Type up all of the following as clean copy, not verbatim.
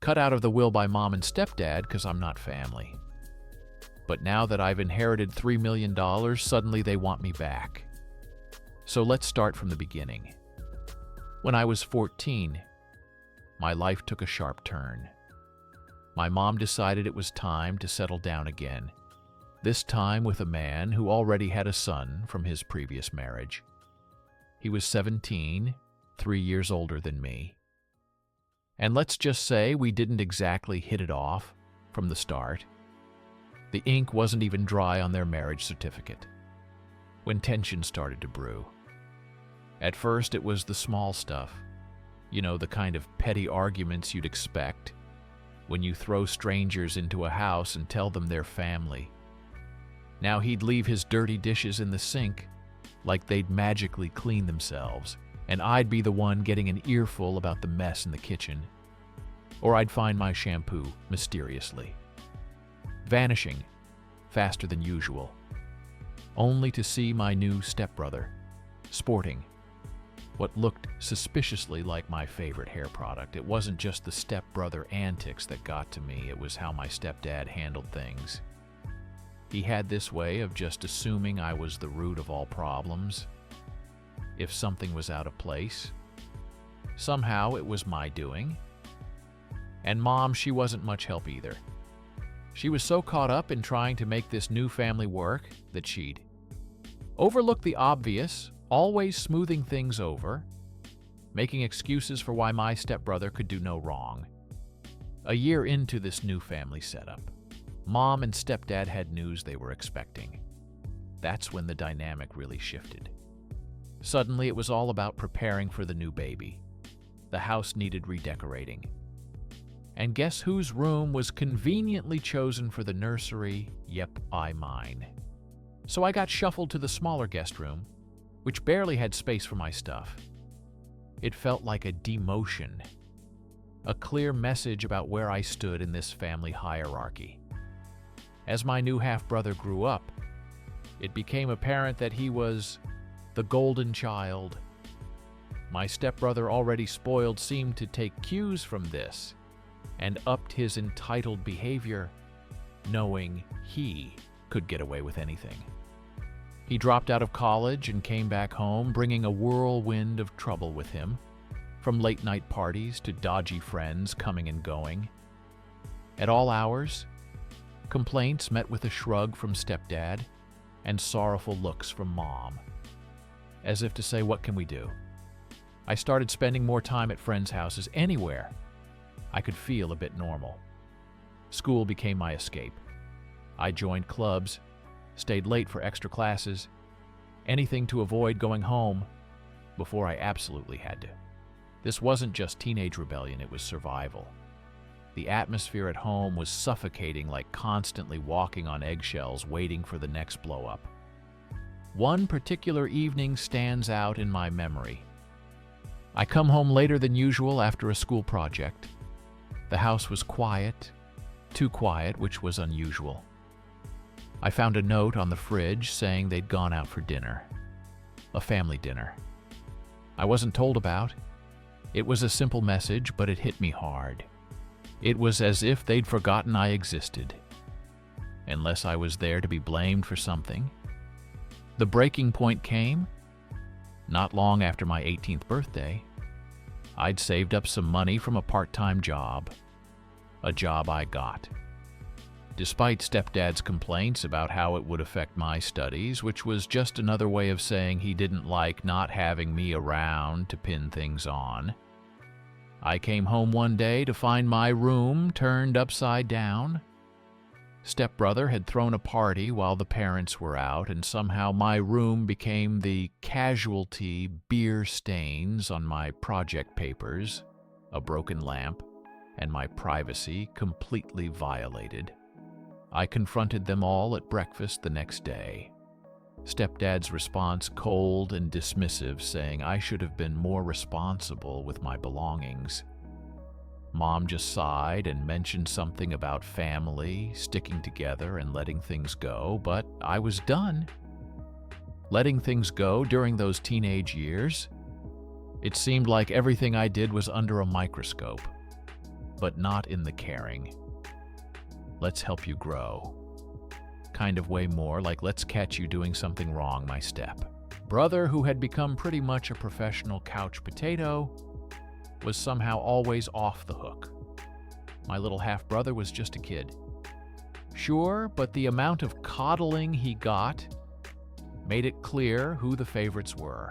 cut out of the will by mom and stepdad because I'm not family. But now that I've inherited $3 million, suddenly they want me back. So let's start from the beginning. When I was 14, my life took a sharp turn. My mom decided it was time to settle down again, this time with a man who already had a son from his previous marriage. He was 17, 3 years older than me. And let's just say we didn't exactly hit it off from the start. The ink wasn't even dry on their marriage certificate when tension started to brew. At first, it was the small stuff. You know, the kind of petty arguments you'd expect when you throw strangers into a house and tell them they're family. Now he'd leave his dirty dishes in the sink like they'd magically clean themselves, and I'd be the one getting an earful about the mess in the kitchen. Or I'd find my shampoo mysteriously, vanishing faster than usual, only to see my new stepbrother sporting what looked suspiciously like my favorite hair product. It wasn't just the stepbrother antics that got to me, it was how my stepdad handled things. He had this way of just assuming I was the root of all problems. If something was out of place, somehow it was my doing. And Mom, she wasn't much help either. She was so caught up in trying to make this new family work that she'd overlook the obvious, always smoothing things over, making excuses for why my stepbrother could do no wrong. A year into this new family setup, Mom and stepdad had news they were expecting. That's when the dynamic really shifted. Suddenly, it was all about preparing for the new baby. The house needed redecorating. And guess whose room was conveniently chosen for the nursery? Yep, mine. So I got shuffled to the smaller guest room, which barely had space for my stuff. It felt like a demotion, a clear message about where I stood in this family hierarchy. As my new half-brother grew up, it became apparent that he was the golden child. My stepbrother, already spoiled, seemed to take cues from this and upped his entitled behavior, knowing he could get away with anything. He dropped out of college and came back home, bringing a whirlwind of trouble with him, from late-night parties to dodgy friends coming and going. At all hours, complaints met with a shrug from stepdad and sorrowful looks from Mom, as if to say, what can we do? I started spending more time at friends' houses, anywhere I could feel a bit normal. School became my escape. I joined clubs, stayed late for extra classes, anything to avoid going home before I absolutely had to. This wasn't just teenage rebellion, it was survival. The atmosphere at home was suffocating, like constantly walking on eggshells waiting for the next blow-up. One particular evening stands out in my memory. I come home later than usual after a school project. The house was quiet, too quiet, which was unusual. I found a note on the fridge saying they'd gone out for dinner, a family dinner. I wasn't told about. It was a simple message, but it hit me hard. It was as if they'd forgotten I existed, unless I was there to be blamed for something. The breaking point came not long after my 18th birthday. I'd saved up some money from a part-time job, a job I got. Despite stepdad's complaints about how it would affect my studies, which was just another way of saying he didn't like not having me around to pin things on, I came home one day to find my room turned upside down. Stepbrother had thrown a party while the parents were out, and somehow my room became the casualty, beer stains on my project papers, a broken lamp, and my privacy completely violated. I confronted them all at breakfast the next day. Stepdad's response cold and dismissive, saying I should have been more responsible with my belongings. Mom just sighed and mentioned something about family, sticking together and letting things go, but I was done. Letting things go during those teenage years? It seemed like everything I did was under a microscope. but not in the caring. Let's help you grow. Kind of way more like let's catch you doing something wrong, my step-brother, who had become pretty much a professional couch potato, was somehow always off the hook. My little half-brother was just a kid. Sure, but the amount of coddling he got made it clear who the favorites were.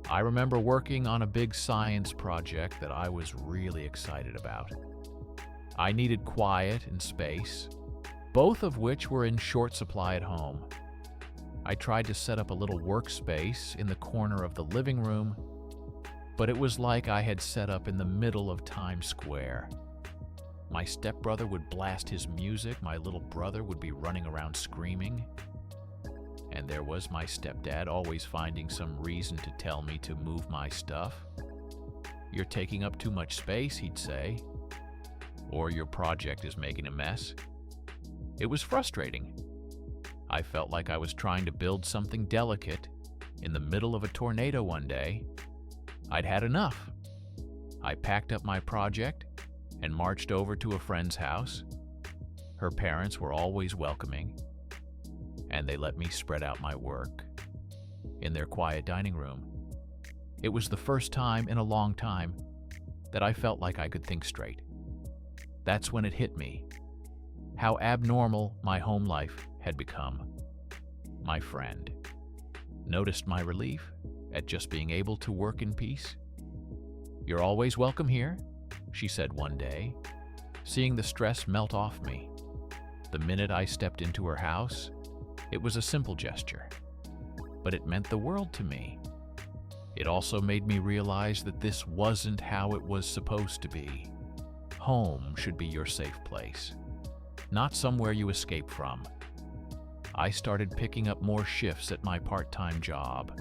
I remember working on a big science project that I was really excited about. I needed quiet and space, both of which were in short supply at home. I tried to set up a little workspace in the corner of the living room, but it was like I had set up in the middle of Times Square. My stepbrother would blast his music, my little brother would be running around screaming, and there was my stepdad always finding some reason to tell me to move my stuff. "You're taking up too much space," he'd say, or "your project is making a mess." It was frustrating. I felt like I was trying to build something delicate in the middle of a tornado one day. I'd had enough. I packed up my project and marched over to a friend's house. Her parents were always welcoming, and they let me spread out my work in their quiet dining room. It was the first time in a long time that I felt like I could think straight. That's when it hit me how abnormal my home life had become. My friend noticed my relief at just being able to work in peace. "You're always welcome here," she said one day, seeing the stress melt off me. The minute I stepped into her house, it was a simple gesture, but it meant the world to me. It also made me realize that this wasn't how it was supposed to be. Home should be your safe place, not somewhere you escape from. I started picking up more shifts at my part-time job.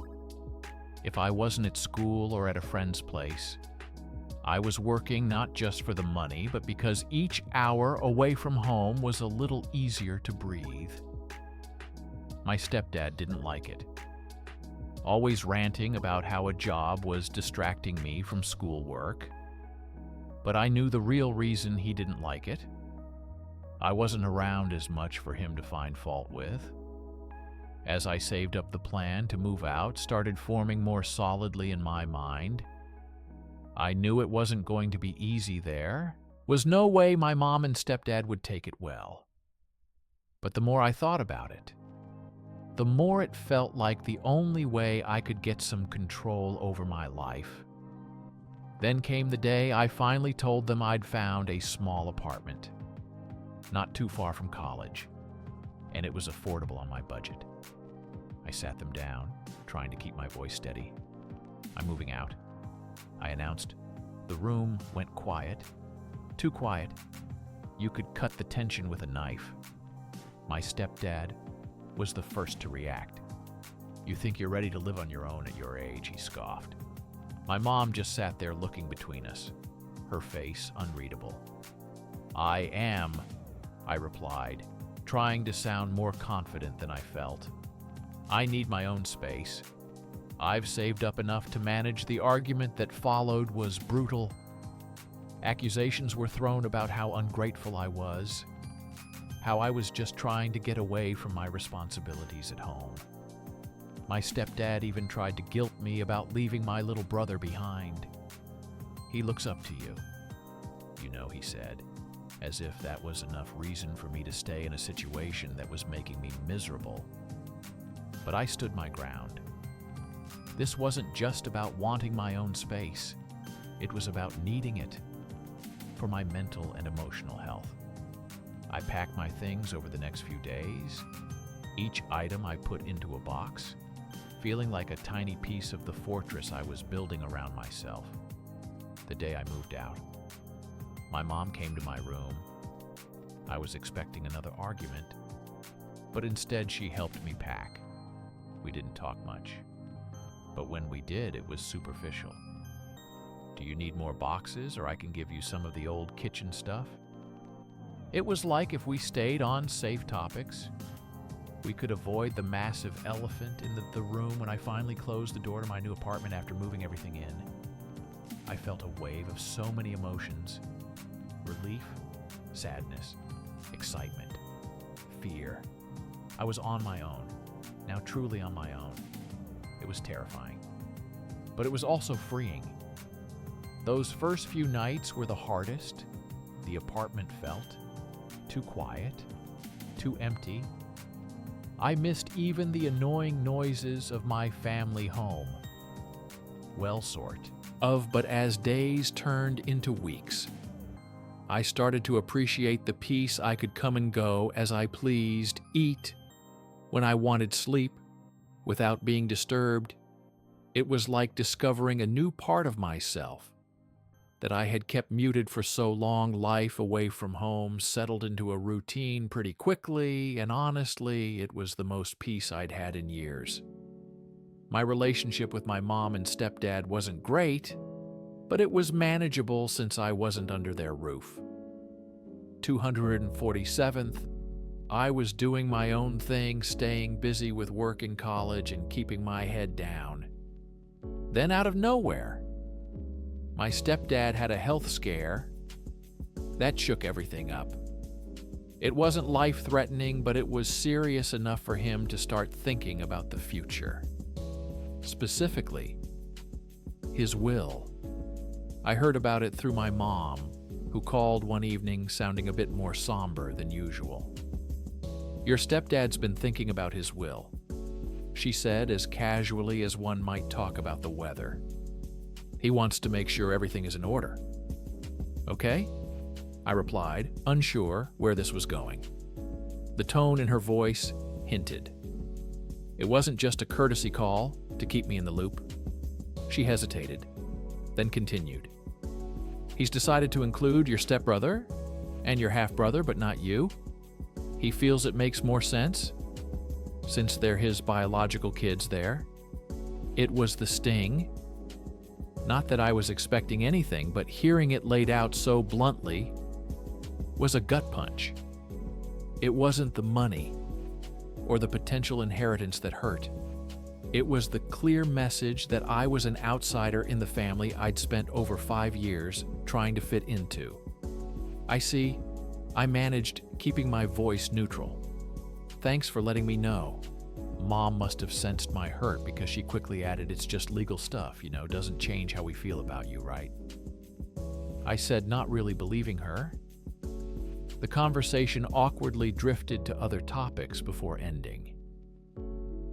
If I wasn't at school or at a friend's place, I was working not just for the money, but because each hour away from home was a little easier to breathe. My stepdad didn't like it, always ranting about how a job was distracting me from schoolwork. But I knew the real reason he didn't like it. I wasn't around as much for him to find fault with. As I saved up the plan to move out started forming more solidly in my mind, I knew it wasn't going to be easy there. Was no way my mom and stepdad would take it well. But the more I thought about it, the more it felt like the only way I could get some control over my life. Then came the day I finally told them I'd found a small apartment, not too far from college, and it was affordable on my budget. I sat them down, trying to keep my voice steady. "I'm moving out," I announced. The room went quiet. Too quiet. You could cut the tension with a knife. My stepdad was the first to react. "You think you're ready to live on your own at your age," he scoffed. My mom just sat there looking between us, her face unreadable. "I am," I replied, trying to sound more confident than I felt. "I need my own space. I've saved up enough to manage." The argument that followed was brutal. Accusations were thrown about how ungrateful I was, how I was just trying to get away from my responsibilities at home. My stepdad even tried to guilt me about leaving my little brother behind. "He looks up to you, you know," he said, as if that was enough reason for me to stay in a situation that was making me miserable. But I stood my ground. This wasn't just about wanting my own space. It was about needing it for my mental and emotional health. I packed my things over the next few days. Each item I put into a box, feeling like a tiny piece of the fortress I was building around myself. The day I moved out, my mom came to my room. I was expecting another argument, but instead she helped me pack. We didn't talk much, but when we did, it was superficial. "Do you need more boxes, or I can give you some of the old kitchen stuff?" It was like if we stayed on safe topics, we could avoid the massive elephant in the room. When I finally closed the door to my new apartment after moving everything in, I felt a wave of so many emotions. relief, sadness, excitement, fear. I was on my own, now truly on my own. It was terrifying, but it was also freeing. Those first few nights were the hardest. The apartment felt too quiet, too empty. I missed even the annoying noises of my family home. Well, sort of, but as days turned into weeks, I started to appreciate the peace. I could come and go as I pleased, eat when I wanted, sleep without being disturbed. It was like discovering a new part of myself that I had kept muted for so long. Life away from home settled into a routine pretty quickly, and honestly, it was the most peace I'd had in years. My relationship with my mom and stepdad wasn't great, but it was manageable since I wasn't under their roof. 247th, I was doing my own thing, staying busy with work in college and keeping my head down. Then out of nowhere, my stepdad had a health scare that shook everything up. It wasn't life-threatening, but it was serious enough for him to start thinking about the future. Specifically, his will. I heard about it through my mom, who called one evening sounding a bit more somber than usual. "Your stepdad's been thinking about his will," she said as casually as one might talk about the weather. "He wants to make sure everything is in order." "Okay?" I replied, unsure where this was going. The tone in her voice hinted. It wasn't just a courtesy call to keep me in the loop. She hesitated, then continued. "He's decided to include your stepbrother and your half-brother, but not you. He feels it makes more sense, since they're his biological kids there." It was the sting. Not that I was expecting anything, but hearing it laid out so bluntly was a gut punch. It wasn't the money or the potential inheritance that hurt. It was the clear message that I was an outsider in the family I'd spent over 5 years trying to fit into. "I see. I managed keeping my voice neutral. Thanks for letting me know." Mom must have sensed my hurt because she quickly added, "It's just legal stuff, doesn't change how we feel about you, right?" I said, not really believing her. The conversation awkwardly drifted to other topics before ending.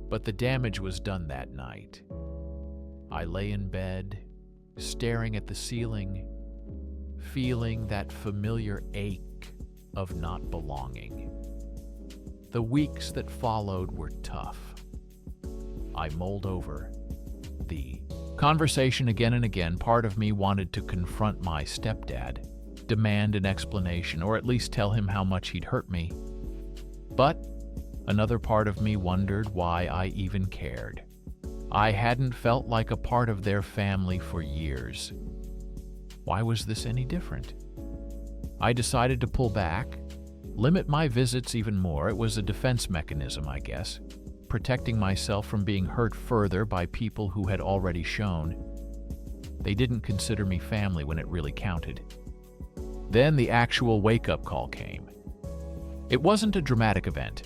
But the damage was done that night. I lay in bed, staring at the ceiling, feeling that familiar ache of not belonging. The weeks that followed were tough. I mulled over the conversation again and again. Part of me wanted to confront my stepdad, demand an explanation, or at least tell him how much he'd hurt me. But another part of me wondered why I even cared. I hadn't felt like a part of their family for years. Why was this any different? I decided to pull back, limit my visits even more. It was a defense mechanism, I guess, protecting myself from being hurt further by people who had already shown they didn't consider me family when it really counted. Then the actual wake-up call came. It wasn't a dramatic event.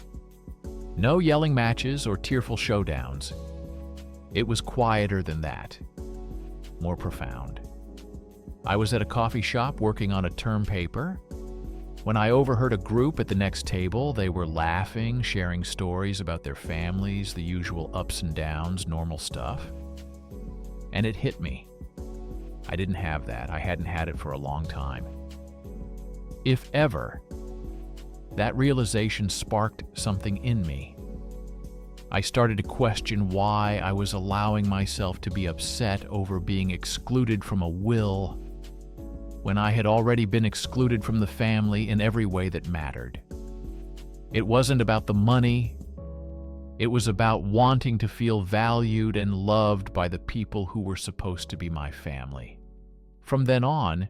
No yelling matches or tearful showdowns. It was quieter than that, more profound. I was at a coffee shop working on a term paper when I overheard a group at the next table. They were laughing, sharing stories about their families, the usual ups and downs, normal stuff. And it hit me. I didn't have that. I hadn't had it for a long time. If ever, that realization sparked something in me. I started to question why I was allowing myself to be upset over being excluded from a will when I had already been excluded from the family in every way that mattered. It wasn't about the money. It was about wanting to feel valued and loved by the people who were supposed to be my family. From then on,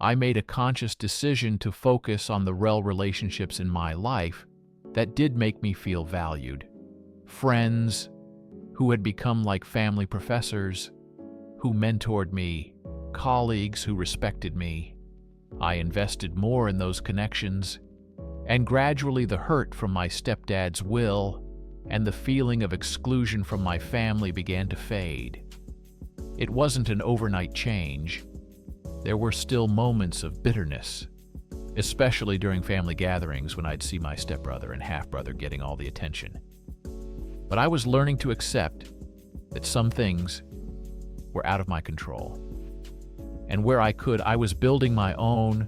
I made a conscious decision to focus on the real relationships in my life that did make me feel valued. Friends who had become like family, professors who mentored me, colleagues who respected me. I invested more in those connections, and gradually the hurt from my stepdad's will and the feeling of exclusion from my family began to fade. It wasn't an overnight change. There were still moments of bitterness, especially during family gatherings when I'd see my stepbrother and half-brother getting all the attention. But I was learning to accept that some things were out of my control. And where I could, I was building my own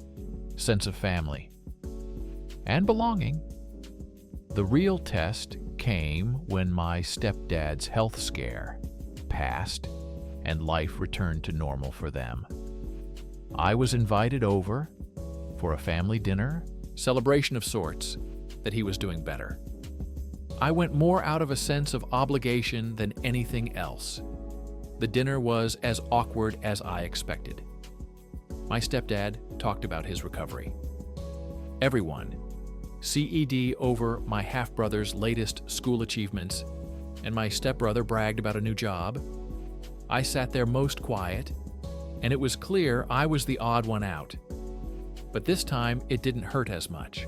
sense of family and belonging. The real test came when my stepdad's health scare passed and life returned to normal for them. I was invited over for a family dinner, celebration of sorts, that he was doing better. I went more out of a sense of obligation than anything else. The dinner was as awkward as I expected. My stepdad talked about his recovery. Everyone, CED over my half-brother's latest school achievements, and my stepbrother bragged about a new job. I sat there most quiet, and it was clear I was the odd one out. But this time, it didn't hurt as much.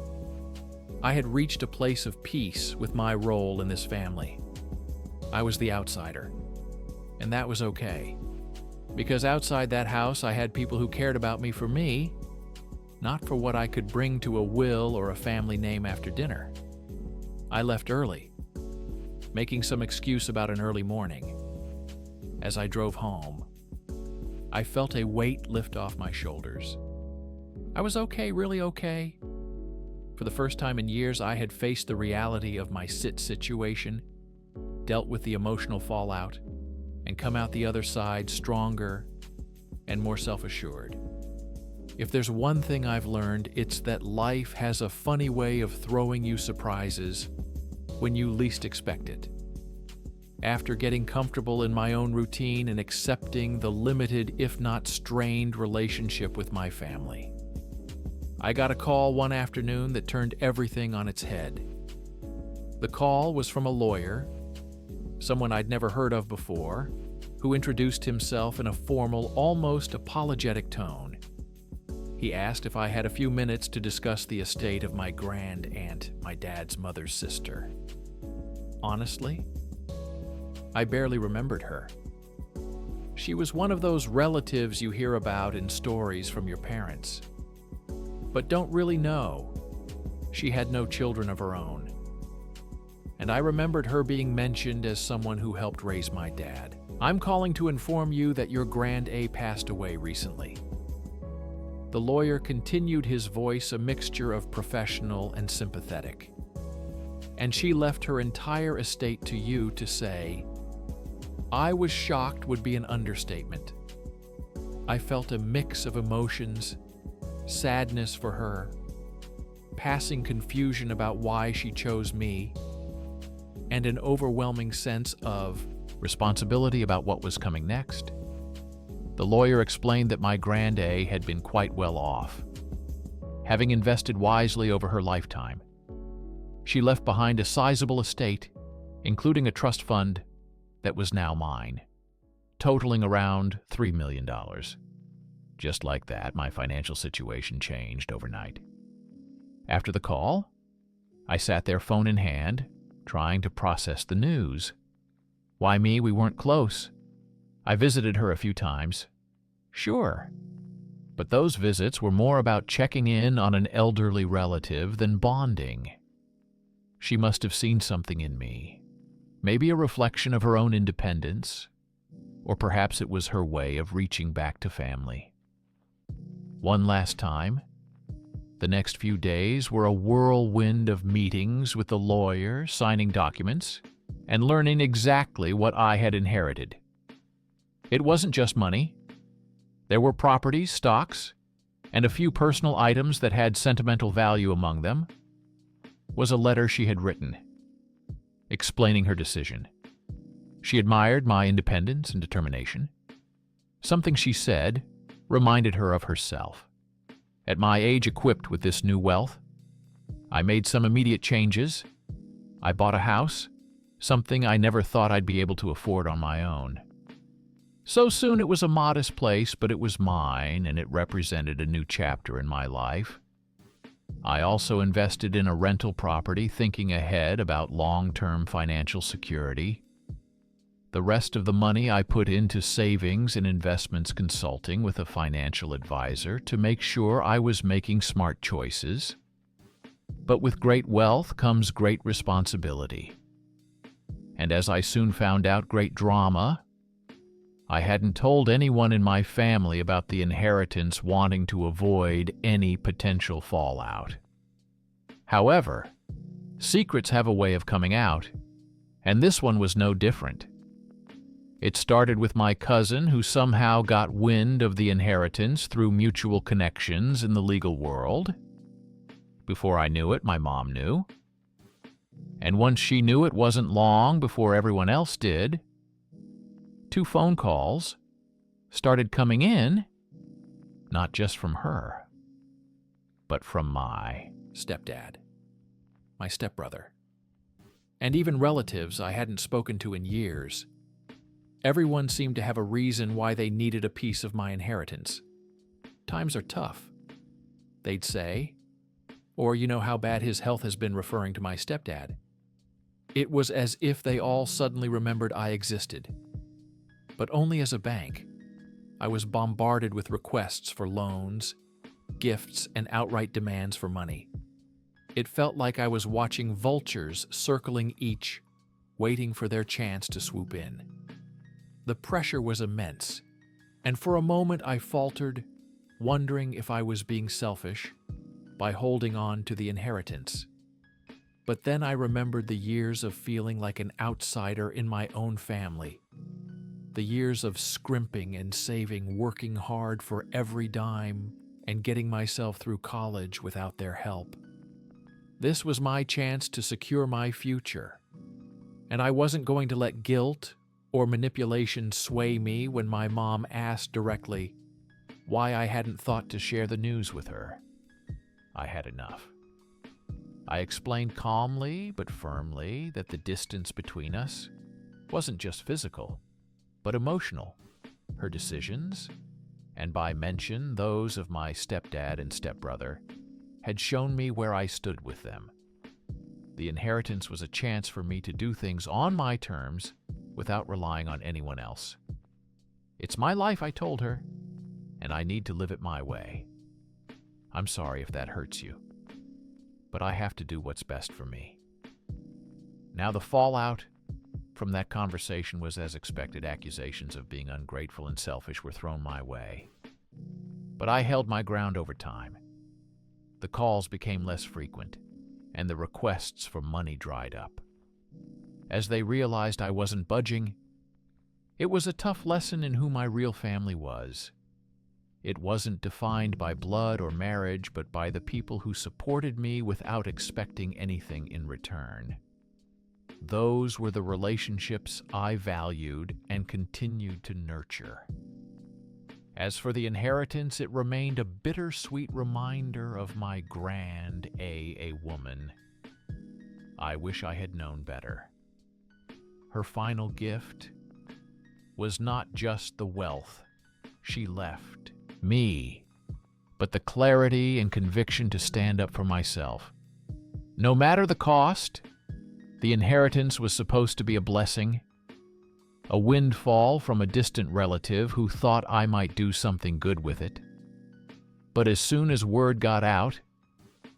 I had reached a place of peace with my role in this family. I was the outsider, and that was okay. Because outside that house, I had people who cared about me for me, not for what I could bring to a will or a family name after dinner. I left early, making some excuse about an early morning. As I drove home, I felt a weight lift off my shoulders. I was okay, really okay. For the first time in years, I had faced the reality of my situation, dealt with the emotional fallout, and come out the other side stronger and more self-assured. If there's one thing I've learned, it's that life has a funny way of throwing you surprises when you least expect it. After getting comfortable in my own routine and accepting the limited, if not strained, relationship with my family, I got a call one afternoon that turned everything on its head. The call was from a lawyer, someone I'd never heard of before, who introduced himself in a formal, almost apologetic tone. He asked if I had a few minutes to discuss the estate of my grand aunt, my dad's mother's sister. Honestly, I barely remembered her. She was one of those relatives you hear about in stories from your parents, but don't really know. She had no children of her own. And I remembered her being mentioned as someone who helped raise my dad. I'm calling to inform you that your Grand A passed away recently. The lawyer continued, his voice a mixture of professional and sympathetic. And she left her entire estate to you to say, I was shocked would be an understatement. I felt a mix of emotions, sadness for her, passing confusion about why she chose me, and an overwhelming sense of responsibility about what was coming next. The lawyer explained that my Grand A had been quite well off, having invested wisely over her lifetime. She left behind a sizable estate, including a trust fund that was now mine, totaling around $3 million. Just like that, my financial situation changed overnight. After the call, I sat there phone in hand, trying to process the news. Why me? We weren't close. I visited her a few times. Sure. But those visits were more about checking in on an elderly relative than bonding. She must have seen something in me. Maybe a reflection of her own independence, or perhaps it was her way of reaching back to family. One last time, the next few days were a whirlwind of meetings with the lawyer, signing documents, and learning exactly what I had inherited. It wasn't just money. There were properties, stocks, and a few personal items that had sentimental value. Among them was a letter she had written, explaining her decision. She admired my independence and determination. Something she said reminded her of herself. At my age, equipped with this new wealth, I made some immediate changes. I bought a house, something I never thought I'd be able to afford on my own. So soon it was a modest place, but it was mine, and it represented a new chapter in my life. I also invested in a rental property, thinking ahead about long-term financial security. The rest of the money I put into savings and investments consulting with a financial advisor to make sure I was making smart choices. But with great wealth comes great responsibility. And as I soon found out, great drama. I hadn't told anyone in my family about the inheritance, wanting to avoid any potential fallout. However, secrets have a way of coming out, and this one was no different. It started with my cousin, who somehow got wind of the inheritance through mutual connections in the legal world. Before I knew it, my mom knew. And once she knew, it wasn't long before everyone else did. 2 phone calls started coming in, not just from her, but from my stepdad, my stepbrother, and even relatives I hadn't spoken to in years. Everyone seemed to have a reason why they needed a piece of my inheritance. Times are tough, they'd say, or you know how bad his health has been, referring to my stepdad. It was as if they all suddenly remembered I existed. But only as a bank. I was bombarded with requests for loans, gifts, and outright demands for money. It felt like I was watching vultures circling each, waiting for their chance to swoop in. The pressure was immense, and for a moment I faltered, wondering if I was being selfish by holding on to the inheritance. But then I remembered the years of feeling like an outsider in my own family. The years of scrimping and saving, working hard for every dime, and getting myself through college without their help. This was my chance to secure my future, and I wasn't going to let guilt or manipulation sway me when my mom asked directly why I hadn't thought to share the news with her. I had enough. I explained calmly but firmly that the distance between us wasn't just physical, but emotional. Her decisions, and by mention those of my stepdad and stepbrother, had shown me where I stood with them. The inheritance was a chance for me to do things on my terms without relying on anyone else. It's my life, I told her, and I need to live it my way. I'm sorry if that hurts you, but I have to do what's best for me. Now the fallout from that conversation was as expected. Accusations of being ungrateful and selfish were thrown my way. But I held my ground over time. The calls became less frequent, and the requests for money dried up. As they realized I wasn't budging, it was a tough lesson in who my real family was. It wasn't defined by blood or marriage, but by the people who supported me without expecting anything in return. Those were the relationships I valued and continued to nurture. As for the inheritance, it remained a bittersweet reminder of my grand A woman. I wish I had known better. Her final gift was not just the wealth she left me, but the clarity and conviction to stand up for myself. No matter the cost, the inheritance was supposed to be a blessing, a windfall from a distant relative who thought I might do something good with it. But as soon as word got out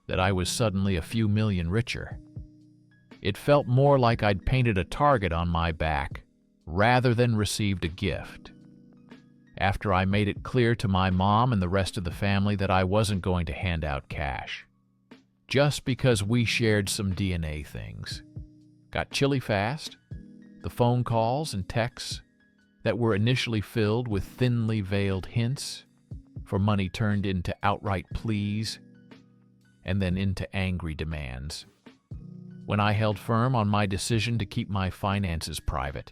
that I was suddenly a few million richer, it felt more like I'd painted a target on my back rather than received a gift. After I made it clear to my mom and the rest of the family that I wasn't going to hand out cash, just because we shared some DNA things. Got chilly fast. The phone calls and texts that were initially filled with thinly veiled hints for money turned into outright pleas and then into angry demands. When I held firm on my decision to keep my finances private,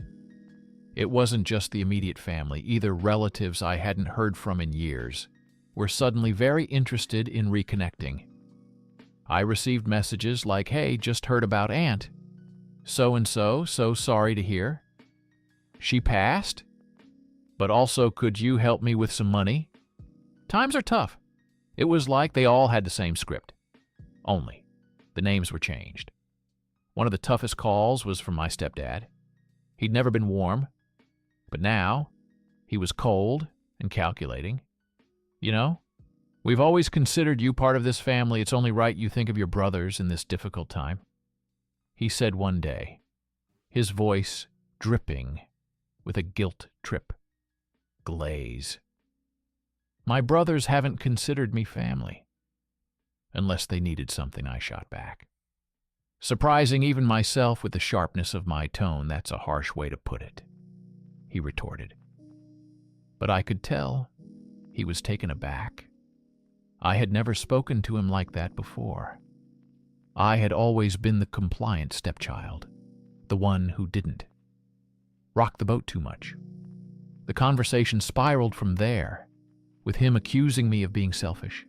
it wasn't just the immediate family. Either relatives I hadn't heard from in years were suddenly very interested in reconnecting. I received messages like, "Hey, just heard about Aunt so-and-so, so sorry to hear. She passed?" But also, could you help me with some money? Times are tough. It was like they all had the same script. Only, the names were changed. One of the toughest calls was from my stepdad. He'd never been warm, but now he was cold and calculating. You know, we've always considered you part of this family. It's only right you think of your brothers in this difficult time. He said one day, his voice dripping with a guilt trip glaze. My brothers haven't considered me family. Unless they needed something, I shot back. Surprising even myself with the sharpness of my tone. That's a harsh way to put it, he retorted. But I could tell he was taken aback. I had never spoken to him like that before. I had always been the compliant stepchild, the one who didn't rock the boat too much. The conversation spiraled from there, with him accusing me of being selfish,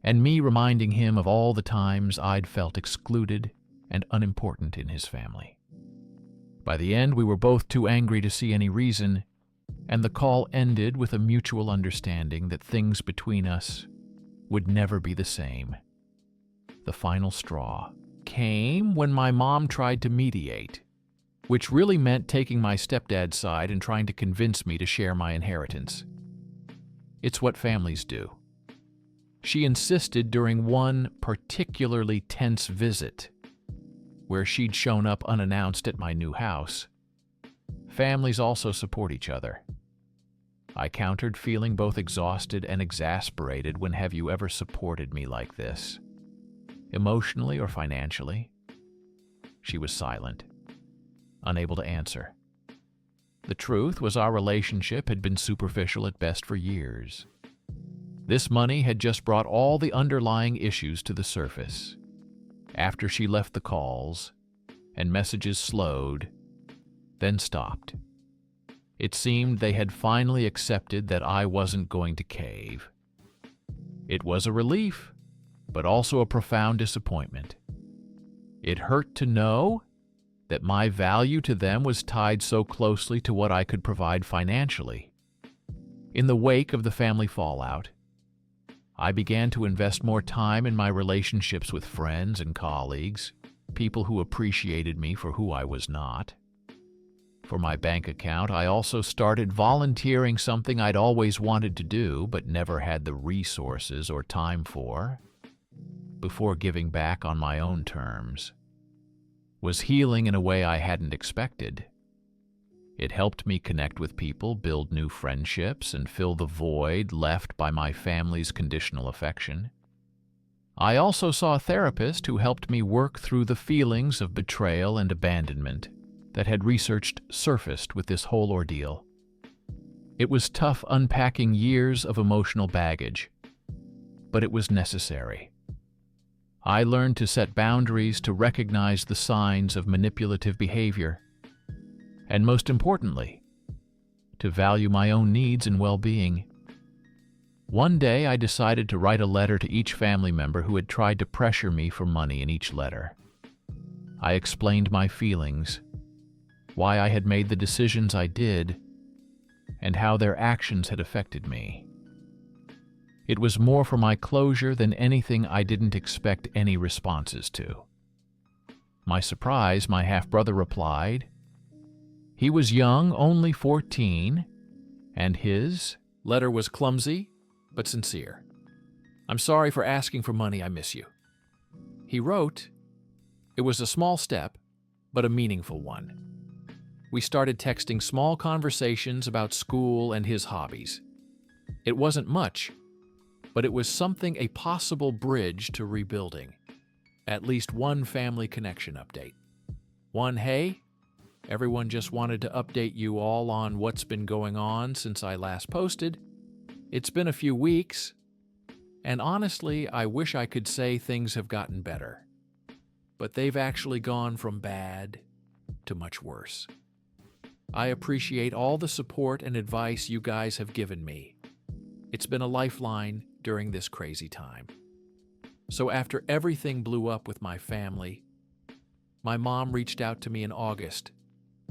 and me reminding him of all the times I'd felt excluded and unimportant in his family. By the end, we were both too angry to see any reason, and the call ended with a mutual understanding that things between us would never be the same. The final straw came when my mom tried to mediate, which really meant taking my stepdad's side and trying to convince me to share my inheritance. It's what families do. She insisted during one particularly tense visit, where she'd shown up unannounced at my new house. Families also support each other. I countered, feeling both exhausted and exasperated. When have you ever supported me like this? Emotionally or financially? She was silent, unable to answer. The truth was our relationship had been superficial at best for years. This money had just brought all the underlying issues to the surface. After she left, the calls and messages slowed, then stopped. It seemed they had finally accepted that I wasn't going to cave. It was a relief, but also a profound disappointment. It hurt to know that my value to them was tied so closely to what I could provide financially. In the wake of the family fallout, I began to invest more time in my relationships with friends and colleagues, people who appreciated me for who I was not. For my bank account, I also started volunteering, something I'd always wanted to do but never had the resources or time for, before giving back on my own terms. Was healing in a way I hadn't expected. It helped me connect with people, build new friendships, and fill the void left by my family's conditional affection. I also saw a therapist who helped me work through the feelings of betrayal and abandonment that had surfaced with this whole ordeal. It was tough unpacking years of emotional baggage, but it was necessary. I learned to set boundaries, to recognize the signs of manipulative behavior, and most importantly, to value my own needs and well-being. One day, I decided to write a letter to each family member who had tried to pressure me for money. In each letter, I explained my feelings, why I had made the decisions I did, and how their actions had affected me. It was more for my closure than anything I didn't expect any responses to. My surprise, my half-brother replied. He was young, only 14, and his letter was clumsy but sincere. "I'm sorry for asking for money, I miss you." He wrote, "It was a small step, but a meaningful one." We started texting, small conversations about school and his hobbies. It wasn't much, but it was something, a possible bridge to rebuilding. At least one family connection update. One, "Hey, everyone, just wanted to update you all on what's been going on since I last posted. It's been a few weeks, and honestly, I wish I could say things have gotten better, but they've actually gone from bad to much worse. I appreciate all the support and advice you guys have given me. It's been a lifeline during this crazy time." So after everything blew up with my family, my mom reached out to me in August,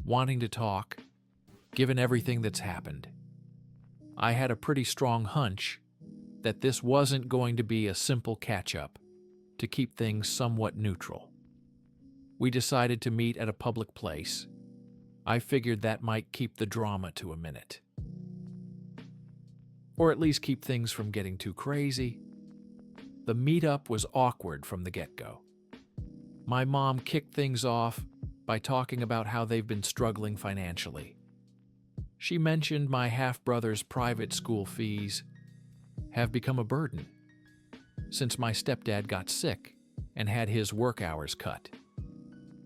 wanting to talk, given everything that's happened. I had a pretty strong hunch that this wasn't going to be a simple catch-up to keep things somewhat neutral. We decided to meet at a public place. I figured that might keep the drama to a minute. Or at least keep things from getting too crazy. The meetup was awkward from the get-go. My mom kicked things off by talking about how they've been struggling financially. She mentioned my half-brother's private school fees have become a burden since my stepdad got sick and had his work hours cut.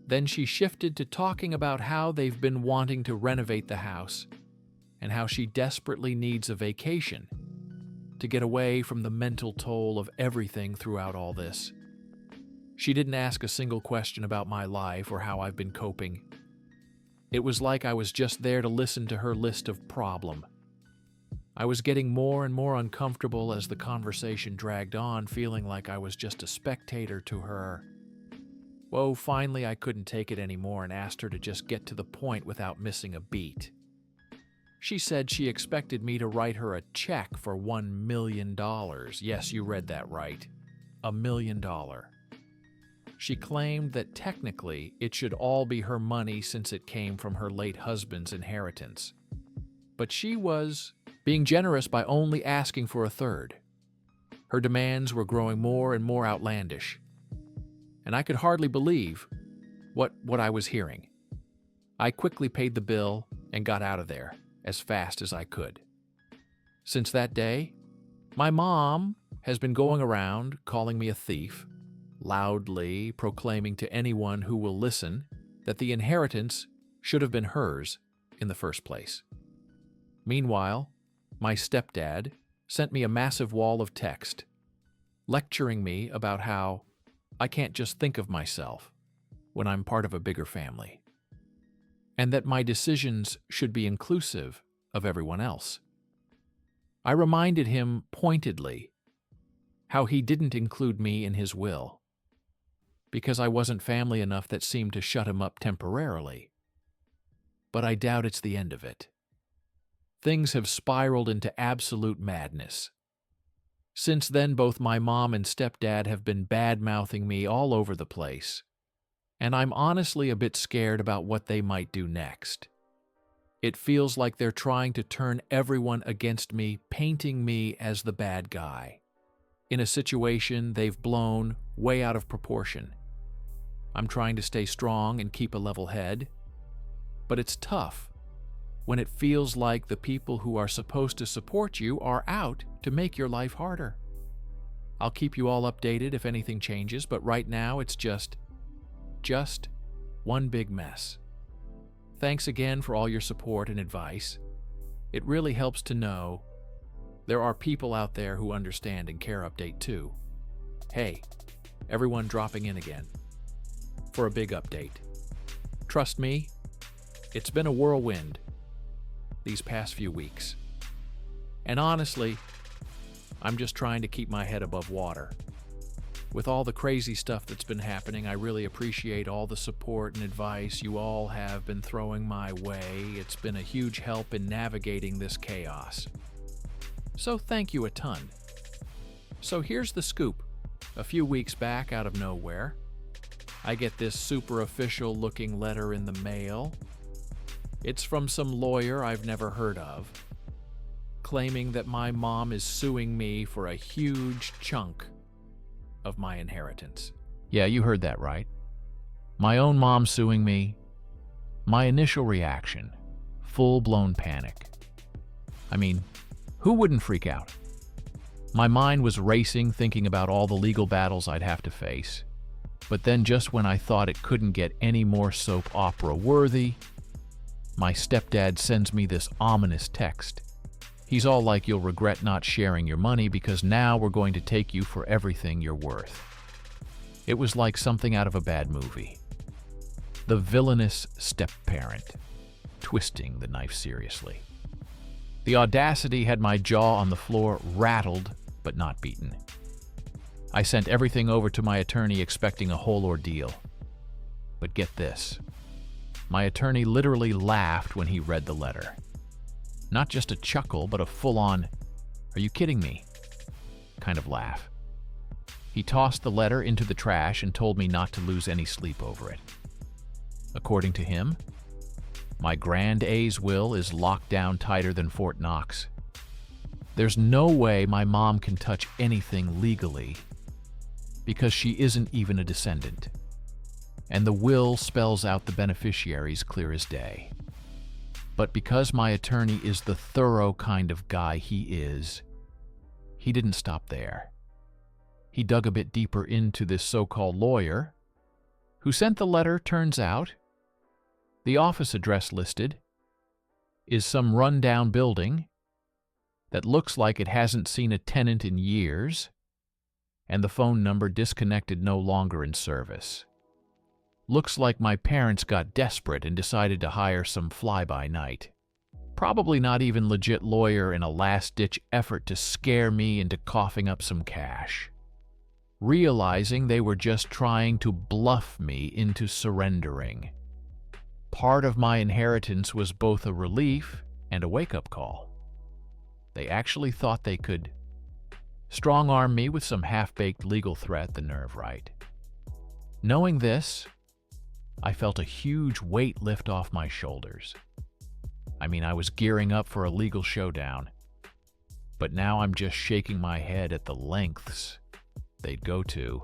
Then she shifted to talking about how they've been wanting to renovate the house and how she desperately needs a vacation to get away from the mental toll of everything throughout all this. She didn't ask a single question about my life or how I've been coping. It was like I was just there to listen to her list of problems. I was getting more and more uncomfortable as the conversation dragged on, feeling like I was just a spectator to her. Whoa, finally I couldn't take it anymore and asked her to just get to the point without missing a beat. She said she expected me to write her a check for $1 million. Yes, you read that right. $1 million. She claimed that technically it should all be her money since it came from her late husband's inheritance. But she was being generous by only asking for a third. Her demands were growing more and more outlandish, and I could hardly believe what I was hearing. I quickly paid the bill and got out of there as fast as I could. Since that day, my mom has been going around calling me a thief, loudly proclaiming to anyone who will listen that the inheritance should have been hers in the first place. Meanwhile, my stepdad sent me a massive wall of text, lecturing me about how I can't just think of myself when I'm part of a bigger family, and that my decisions should be inclusive of everyone else. I reminded him pointedly how he didn't include me in his will, because I wasn't family enough that seemed to shut him up temporarily. But I doubt it's the end of it. Things have spiraled into absolute madness. Since then, both my mom and stepdad have been bad-mouthing me all over the place, and I'm honestly a bit scared about what they might do next. It feels like they're trying to turn everyone against me, painting me as the bad guy, in a situation they've blown way out of proportion. I'm trying to stay strong and keep a level head, but it's tough when it feels like the people who are supposed to support you are out to make your life harder. I'll keep you all updated if anything changes, but right now it's just one big mess. Thanks again for all your support and advice. It really helps to know there are people out there who understand and care. Update 2. Hey, everyone dropping in again for a big update. Trust me, it's been a whirlwind these past few weeks. And honestly, I'm just trying to keep my head above water. With all the crazy stuff that's been happening, I really appreciate all the support and advice you all have been throwing my way. It's been a huge help in navigating this chaos. So thank you a ton. So here's the scoop. A few weeks back, out of nowhere, I get this super official looking letter in the mail. It's from some lawyer I've never heard of, claiming that my mom is suing me for a huge chunk of my inheritance. Yeah, you heard that right. My own mom suing me. My initial reaction, full-blown panic. I mean, who wouldn't freak out? My mind was racing, thinking about all the legal battles I'd have to face. But then just when I thought it couldn't get any more soap opera worthy, my stepdad sends me this ominous text. He's all like, "You'll regret not sharing your money because now we're going to take you for everything you're worth." It was like something out of a bad movie. The villainous step-parent, twisting the knife seriously. The audacity had my jaw on the floor, rattled but not beaten. I sent everything over to my attorney expecting a whole ordeal. But get this. My attorney literally laughed when he read the letter. Not just a chuckle, but a full-on, "Are you kidding me?" kind of laugh. He tossed the letter into the trash and told me not to lose any sleep over it. According to him, my Grand A's will is locked down tighter than Fort Knox. There's no way my mom can touch anything legally because she isn't even a descendant. And the will spells out the beneficiaries clear as day. But because my attorney is the thorough kind of guy he is, he didn't stop there. He dug a bit deeper into this so-called lawyer, who sent the letter. Turns out, the office address listed is some rundown building that looks like it hasn't seen a tenant in years, and the phone number disconnected, no longer in service. Looks like my parents got desperate and decided to hire some fly-by-night, probably not even legit lawyer, in a last-ditch effort to scare me into coughing up some cash, realizing they were just trying to bluff me into surrendering. Part of my inheritance was both a relief and a wake-up call. They actually thought they could strong-arm me with some half-baked legal threat. The nerve, right? Knowing this, I felt a huge weight lift off my shoulders. I mean, I was gearing up for a legal showdown, but now I'm just shaking my head at the lengths they'd go to.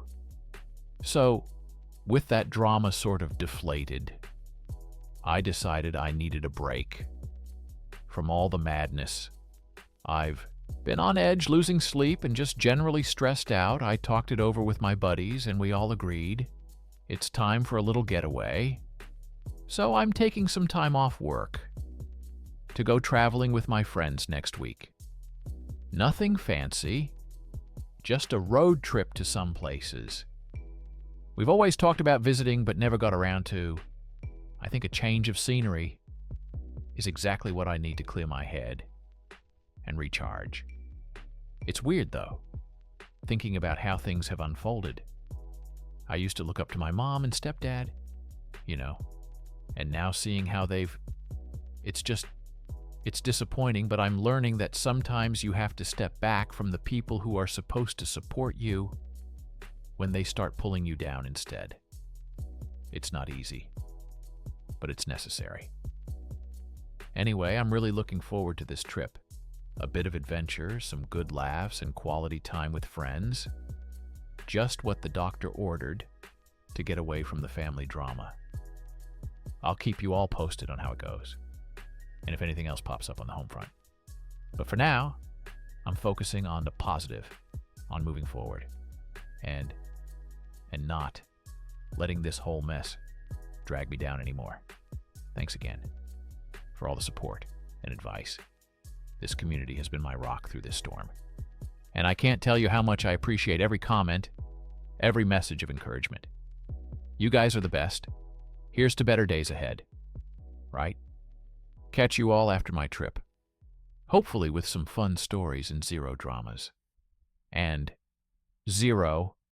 So, with that drama sort of deflated, I decided I needed a break from all the madness. I've been on edge, losing sleep, and just generally stressed out. I talked it over with my buddies, and we all agreed it's time for a little getaway. So I'm taking some time off work to go traveling with my friends next week. Nothing fancy, just a road trip to some places. We've always talked about visiting, but never got around to. I think a change of scenery is exactly what I need to clear my head and recharge. It's weird, though, thinking about how things have unfolded. I used to look up to my mom and stepdad, and now seeing how it's disappointing, but I'm learning that sometimes you have to step back from the people who are supposed to support you when they start pulling you down instead. It's not easy, but it's necessary. Anyway, I'm really looking forward to this trip. A bit of adventure, some good laughs, and quality time with friends. Just what the doctor ordered to get away from the family drama. I'll keep you all posted on how it goes, and if anything else pops up on the home front. But for now, I'm focusing on the positive, on moving forward, and not letting this whole mess drag me down anymore. Thanks again for all the support and advice. This community has been my rock through this storm. And I can't tell you how much I appreciate every comment, every message of encouragement. You guys are the best. Here's to better days ahead. Right? Catch you all after my trip. Hopefully with some fun stories and zero dramas. And zero